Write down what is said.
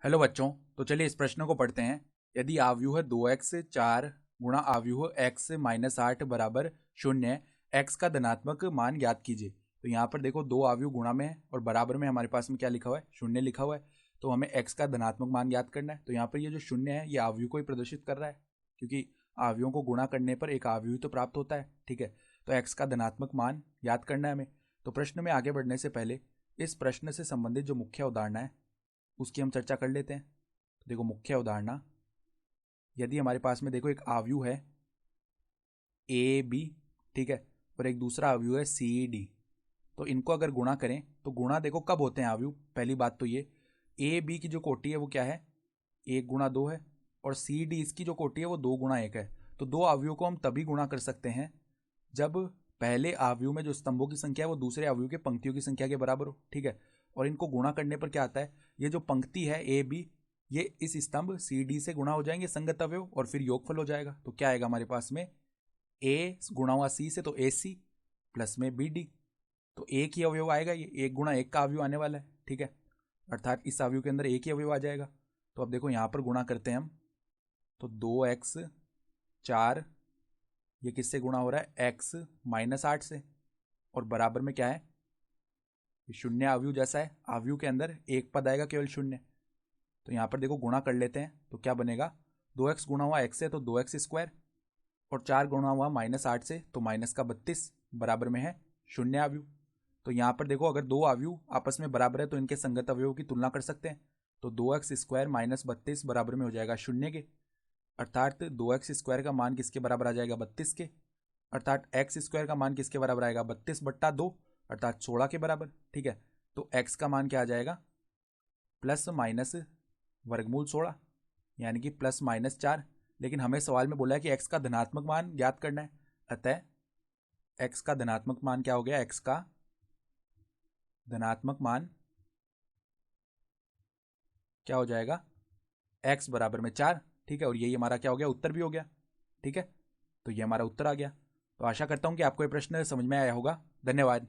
Hello बच्चों। तो चलिए इस प्रश्न को पढ़ते हैं। यदि आव्यूह 2x 4 गुणा आव्यूह x माइनस 8 बराबर 0, x का धनात्मक मान ज्ञात कीजिए। तो यहाँ पर देखो दो आव्यूह गुणा में है और बराबर में हमारे पास में क्या लिखा हुआ है, 0 लिखा हुआ है। तो हमें x का धनात्मक मान ज्ञात करना है। तो यहाँ पर ये जो 0 है ये आव्यूह को ही प्रदर्शित कर रहा है, क्योंकि आव्यूहों को गुणा करने पर एक आव्यूह तो प्राप्त होता है। ठीक है, तो x का धनात्मक मान याद करना है हमें। तो प्रश्न में आगे बढ़ने से पहले इस प्रश्न से संबंधित जो मुख्य अवधारणा है उसकी हम चर्चा कर लेते हैं। तो देखो मुख्य अवधारणा, यदि हमारे पास में देखो एक आव्यूह है ए बी, ठीक है, और एक दूसरा आव्यूह है सी डी। तो इनको अगर गुणा करें तो गुणा देखो कब होते हैं आव्यूह। पहली बात तो ये ए बी की जो कोटि है वो क्या है, 1 गुणा 2 है, और सी डी इसकी जो कोटि है वो 2 गुणा 1 है। तो दो आव्यूह को हम तभी गुणा कर सकते हैं जब पहले आव्यूह में जो स्तंभों की संख्या है वो दूसरे आव्यूह के पंक्तियों की संख्या के बराबर हो। ठीक है, और इनको गुणा करने पर क्या आता है, ये जो पंक्ति है ए बी ये इस स्तंभ सी डी से गुणा हो जाएंगे संगत अवयव, और फिर योगफल हो जाएगा। तो क्या आएगा हमारे पास में, ए गुणा हुआ सी से तो ए सी प्लस में बी डी। तो एक ही अवयव आएगा, ये 1 गुणा 1 का अवयव आने वाला है। ठीक है, अर्थात इस अवयव के अंदर एक ही अवयव आ जाएगा। तो अब देखो यहाँ पर गुणा करते हैं हम, तो 2x 4 ये किससे गुणा हो रहा है, x माइनस 8 से, और बराबर में क्या है, शून्य अवयव जैसा है, अवयव के अंदर एक पद आएगा केवल शून्य। तो यहाँ पर देखो गुणा कर लेते हैं तो क्या बनेगा, 2x गुणा हुआ x से तो 2x स्क्वायर, और 4 गुणा हुआ माइनस 8 से तो माइनस का 32 बराबर में है शून्य अवयव। तो यहाँ पर देखो अगर दो अवयव आपस में बराबर है तो इनके संगत अवयवों की तुलना कर सकते हैं। तो 2x स्क्वायर माइनस 32 बराबर में हो जाएगा शून्य के, अर्थात 2x स्क्वायर का मान किसके बराबर आ जाएगा, 32 के। अर्थात एक्स स्क्वायर का मान किसके बराबर आएगा, 32/2 अर्थात 16 के बराबर। ठीक है, तो x का मान क्या आ जाएगा, प्लस माइनस वर्गमूल 16, यानी कि +-4। लेकिन हमें सवाल में बोला है कि x का धनात्मक मान ज्ञात करना है, अतः x का धनात्मक मान क्या हो गया, x का धनात्मक मान क्या हो जाएगा, x बराबर में 4। ठीक है, और यही हमारा क्या हो गया, उत्तर भी हो गया। ठीक है, तो ये हमारा उत्तर आ गया। तो आशा करता हूं कि आपको ये प्रश्न समझ में आया होगा। धन्यवाद।